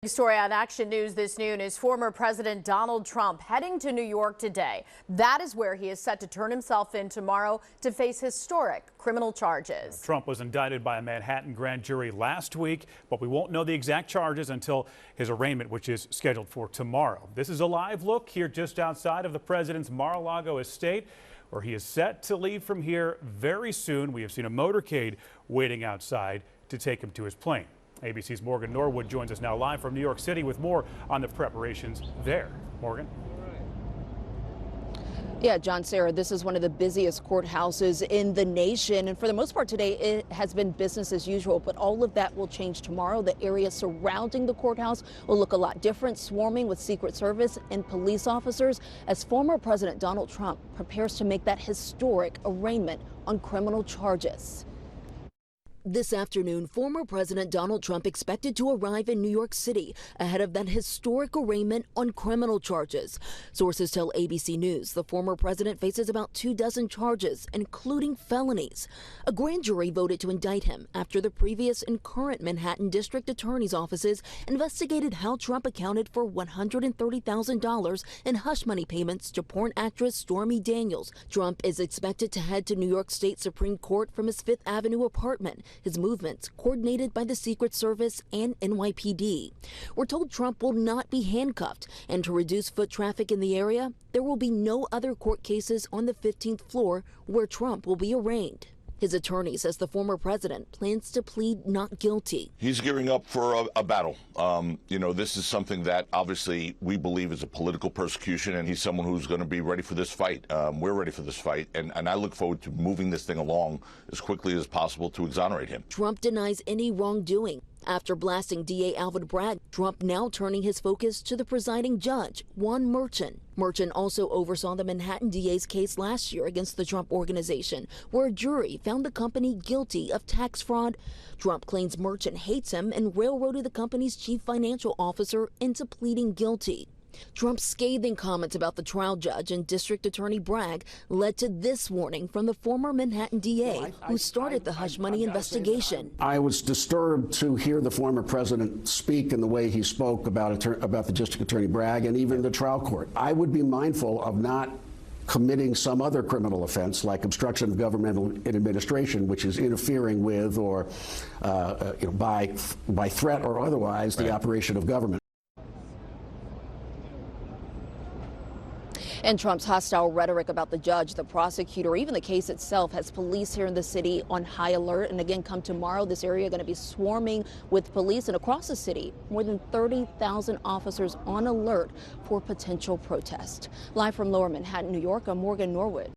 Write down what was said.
Story on Action News this noon is former President Donald Trump heading to New York today. That is where he is set to turn himself in tomorrow to face historic criminal charges. Trump was indicted by a Manhattan grand jury last week, but we won't know the exact charges until his arraignment, which is scheduled for tomorrow. This is a live look here just outside of the president's Mar-a-Lago estate, where he is set to leave from here very soon. We have seen a motorcade waiting outside to take him to his plane. ABC's Morgan Norwood joins us now live from New York City with more on the preparations there. Morgan? Yeah, John, Sarah, this is one of the busiest courthouses in the nation. And for the most part today, it has been business as usual. But all of that will change tomorrow. The area surrounding the courthouse will look a lot different, swarming with Secret Service and police officers as former President Donald Trump prepares to make that historic arraignment on criminal charges. This afternoon, former President Donald Trump expected to arrive in New York City ahead of that historic arraignment on criminal charges. Sources tell ABC News the former president faces about 24 charges, including felonies. A grand jury voted to indict him after the previous and current Manhattan District Attorney's offices investigated how Trump accounted for $130,000 in hush money payments to porn actress Stormy Daniels. Trump is expected to head to New York State Supreme Court from his Fifth Avenue apartment. His movements coordinated by the Secret Service and NYPD. We're told Trump will not be handcuffed, and to reduce foot traffic in the area, there will be no other court cases on the 15th floor where Trump will be arraigned. His attorney says the former president plans to plead not guilty. He's gearing up for a battle. This is something that obviously we believe is a political persecution, and he's someone who's going to be ready for this fight. We're ready for this fight, and I look forward to moving this thing along as quickly as possible to exonerate him. Trump denies any wrongdoing. After blasting DA Alvin Bragg, Trump now turning his focus to the presiding judge, Juan Merchan. Merchan also oversaw the Manhattan DA's case last year against the Trump Organization, where a jury found the company guilty of tax fraud. Trump claims Merchan hates him and railroaded the company's chief financial officer into pleading guilty. Trump's scathing comments about the trial judge and District Attorney Bragg led to this warning from the former Manhattan DA who started the hush money investigation. I was disturbed to hear the former president speak in the way he spoke about the District Attorney Bragg and even the trial court. I would be mindful of not committing some other criminal offense like obstruction of governmental administration, which is interfering with or by threat or otherwise the operation of government. And Trump's hostile rhetoric about the judge, the prosecutor, even the case itself has police here in the city on high alert. And again, come tomorrow, this area going to be swarming with police, and across the city, more than 30,000 officers on alert for potential protest. Live from Lower Manhattan, New York, I'm Morgan Norwood.